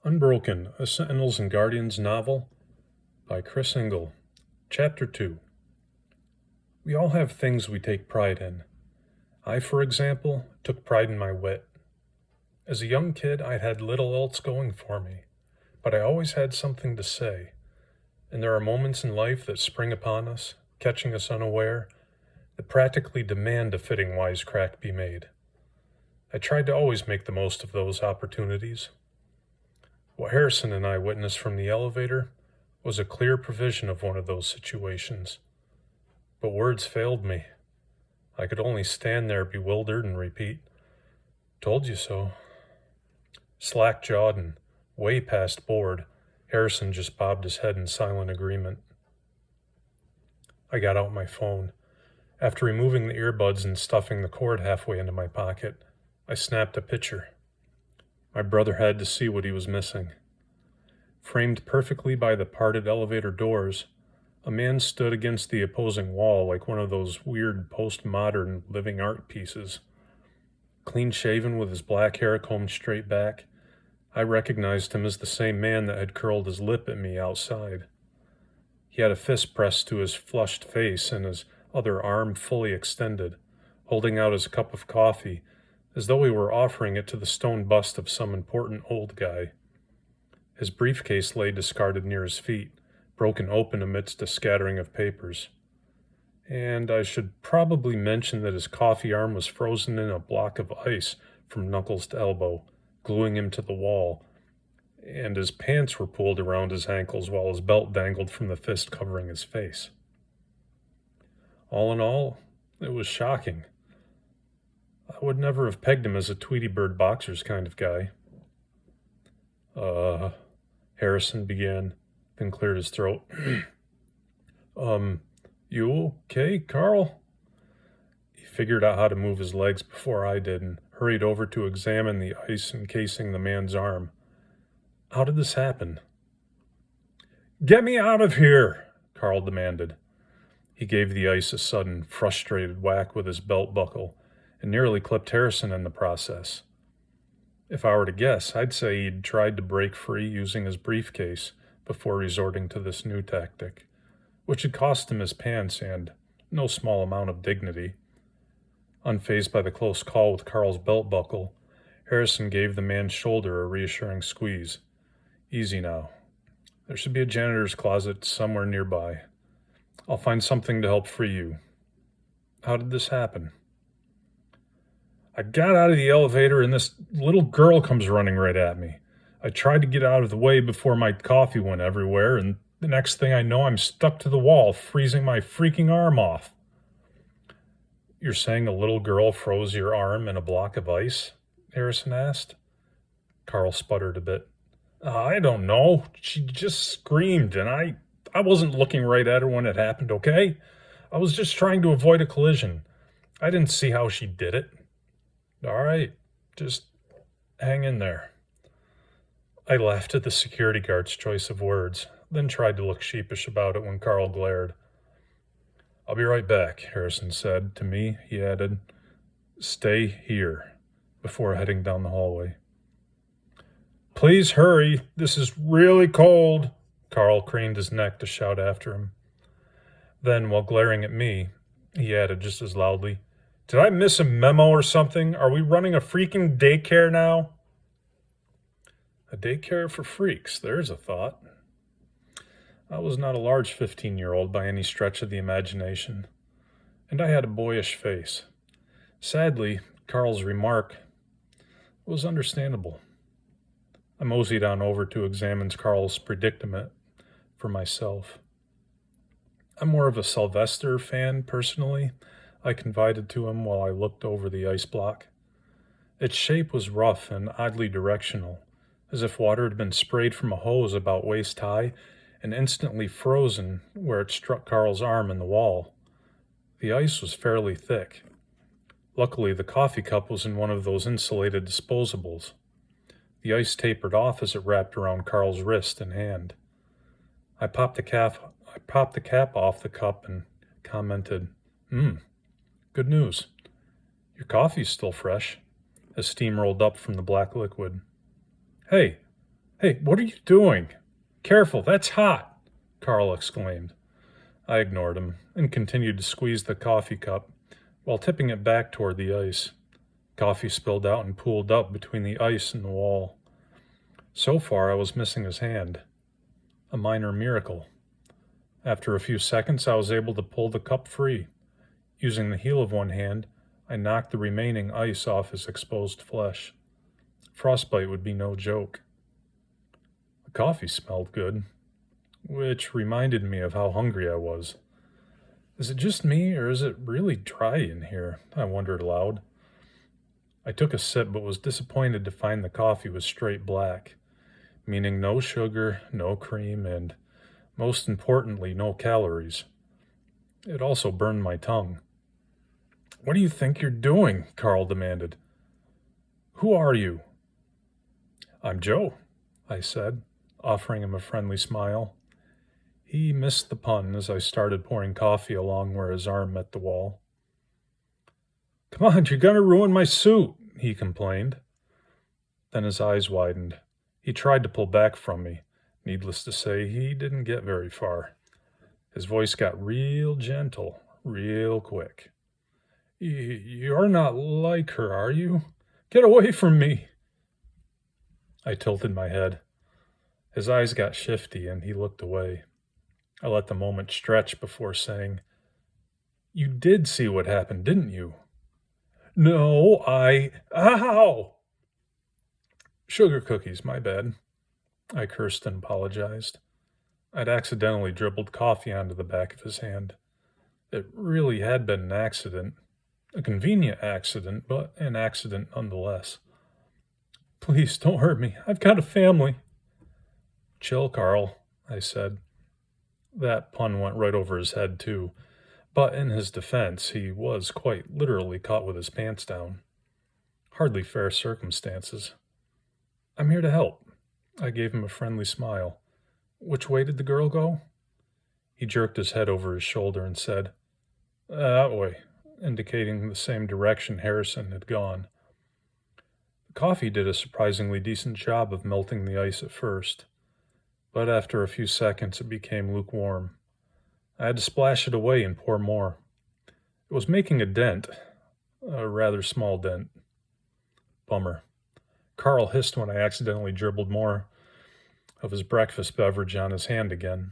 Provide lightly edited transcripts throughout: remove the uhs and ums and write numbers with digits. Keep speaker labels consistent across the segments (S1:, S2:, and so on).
S1: Unbroken, a Sentinels and Guardians novel by Engle. Chapter 2. We all have things we take pride in. I, for example, took pride in my wit. As a young kid, I had little else going for me, but I always had something to say. And there are moments in life that spring upon us, catching us unaware, that practically demand a fitting wisecrack be made. I tried to always make the most of those opportunities. What Harrison and I witnessed from the elevator was a clear provision of one of those situations. But words failed me. I could only stand there bewildered and repeat, "Told you so." Slack-jawed and way past bored, Harrison just bobbed his head in silent agreement. I got out my phone. After removing the earbuds and stuffing the cord halfway into my pocket, I snapped a picture. My brother had to see what he was missing. Framed perfectly by the parted elevator doors, a man stood against the opposing wall like one of those weird postmodern living art pieces. Clean-shaven with his black hair combed straight back, I recognized him as the same man that had curled his lip at me outside. He had a fist pressed to his flushed face and his other arm fully extended, holding out his cup of coffee, as though he were offering it to the stone bust of some important old guy. His briefcase lay discarded near his feet, broken open amidst a scattering of papers. And I should probably mention that his coffee arm was frozen in a block of ice from knuckles to elbow, gluing him to the wall, and his pants were pulled around his ankles while his belt dangled from the fist covering his face. All in all, it was shocking. I would never have pegged him as a Tweety Bird boxers kind of guy. Harrison began, then cleared his throat. You okay, Carl? He figured out how to move his legs before I did and hurried over to examine the ice encasing the man's arm. How did this happen? Get me out of here, Carl demanded. He gave the ice a sudden, frustrated whack with his belt buckle and nearly clipped Harrison in the process. If I were to guess, I'd say he'd tried to break free using his briefcase before resorting to this new tactic, which had cost him his pants and no small amount of dignity. Unfazed by the close call with Carl's belt buckle, Harrison gave the man's shoulder a reassuring squeeze. Easy now. There should be a janitor's closet somewhere nearby. I'll find something to help free you. How did this happen? I got out of the elevator and this little girl comes running right at me. I tried to get out of the way before my coffee went everywhere, and the next thing I know, I'm stuck to the wall, freezing my freaking arm off. You're saying a little girl froze your arm in a block of ice? Harrison asked. Carl sputtered a bit. I don't know. She just screamed, and I wasn't looking right at her when it happened, okay? I was just trying to avoid a collision. I didn't see how she did it. All right, just hang in there. I laughed at the security guard's choice of words, then tried to look sheepish about it when Carl glared. I'll be right back, Harrison said. To me, he added, stay here, before heading down the hallway. Please hurry, this is really cold, Carl craned his neck to shout after him. Then, while glaring at me, he added just as loudly, did I miss a memo or something? Are we running a freaking daycare now? A daycare for freaks, there's a thought. I was not a large 15-year-old by any stretch of the imagination, and I had a boyish face. Sadly, Carl's remark was understandable. I moseyed on over to examine Carl's predicament for myself. I'm more of a Sylvester fan, personally, I confided to him while I looked over the ice block. Its shape was rough and oddly directional, as if water had been sprayed from a hose about waist high and instantly frozen where it struck Carl's arm in the wall. The ice was fairly thick. Luckily, the coffee cup was in one of those insulated disposables. The ice tapered off as it wrapped around Carl's wrist and hand. I popped the cap off the cup and commented, good news. Your coffee's still fresh, as steam rolled up from the black liquid. Hey, Hey, what are you doing? Careful, that's hot, Carl exclaimed. I ignored him and continued to squeeze the coffee cup while tipping it back toward the ice. Coffee spilled out and pooled up between the ice and the wall. So far, I was missing his hand. A minor miracle. After a few seconds, I was able to pull the cup free. Using the heel of one hand, I knocked the remaining ice off his exposed flesh. Frostbite would be no joke. The coffee smelled good, which reminded me of how hungry I was. Is it just me, or is it really dry in here? I wondered aloud. I took a sip, but was disappointed to find the coffee was straight black, meaning no sugar, no cream, and, most importantly, no calories. It also burned my tongue. What do you think you're doing? Carl demanded. Who are you? I'm Joe, I said, offering him a friendly smile. He missed the pun as I started pouring coffee along where his arm met the wall. Come on, you're going to ruin my suit, he complained. Then his eyes widened. He tried to pull back from me. Needless to say, he didn't get very far. His voice got real gentle, real quick. You're not like her, are you? Get away from me. I tilted my head. His eyes got shifty and he looked away. I let the moment stretch before saying, You did see what happened, didn't you? No, Ow! Sugar cookies, my bad. I cursed and apologized. I'd accidentally dribbled coffee onto the back of his hand. It really had been an accident. A convenient accident, but an accident nonetheless. Please, don't hurt me. I've got a family. Chill, Carl, I said. That pun went right over his head, too. But in his defense, he was quite literally caught with his pants down. Hardly fair circumstances. I'm here to help. I gave him a friendly smile. Which way did the girl go? He jerked his head over his shoulder and said, That way, indicating the same direction Harrison had gone. The coffee did a surprisingly decent job of melting the ice at first, but after a few seconds it became lukewarm. I had to splash it away and pour more. It was making a dent, a rather small dent. Bummer. Carl hissed when I accidentally dribbled more of his breakfast beverage on his hand again.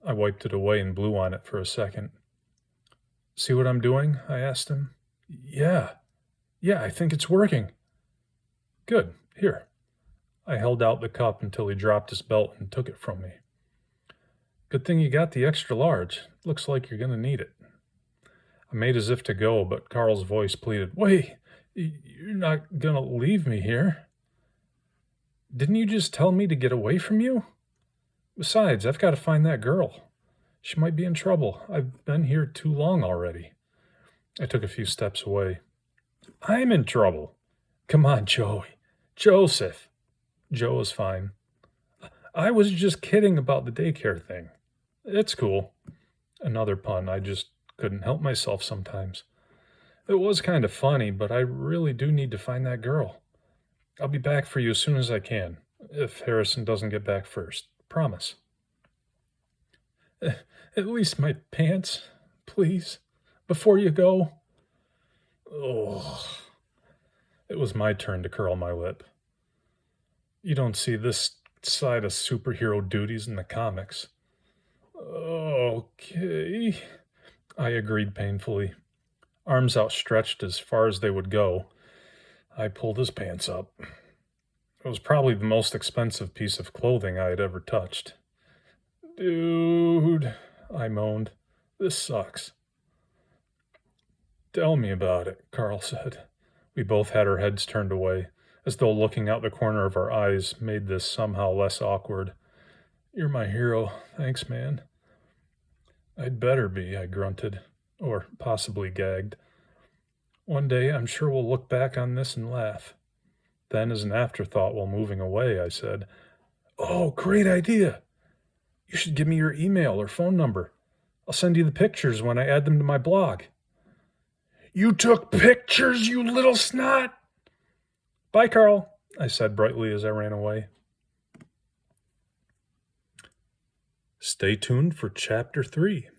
S1: I wiped it away and blew on it for a second. See what I'm doing? I asked him. Yeah, I think it's working. Good, here. I held out the cup until he dropped his belt and took it from me. Good thing you got the extra large. Looks like you're going to need it. I made as if to go, but Carl's voice pleaded, Wait, you're not going to leave me here. Didn't you just tell me to get away from you? Besides, I've got to find that girl. She might be in trouble. I've been here too long already. I took a few steps away. I'm in trouble. Come on, Joey. Joseph. Joe is fine. I was just kidding about the daycare thing. It's cool. Another pun. I just couldn't help myself sometimes. It was kind of funny, but I really do need to find that girl. I'll be back for you as soon as I can, if Harrison doesn't get back first. Promise. At least my pants, please, before you go. Oh. It was my turn to curl my lip. You don't see this side of superhero duties in the comics. Okay, I agreed painfully. Arms outstretched as far as they would go, I pulled his pants up. It was probably the most expensive piece of clothing I had ever touched. Dude, I moaned. This sucks. Tell me about it, Carl said. We both had our heads turned away, as though looking out the corner of our eyes made this somehow less awkward. You're my hero. Thanks, man. I'd better be, I grunted, or possibly gagged. One day, I'm sure we'll look back on this and laugh. Then, as an afterthought while moving away, I said, Oh, great idea. You should give me your email or phone number. I'll send you the pictures when I add them to my blog. You took pictures, you little snot! Bye, Carl, I said brightly as I ran away. Stay tuned for Chapter 3.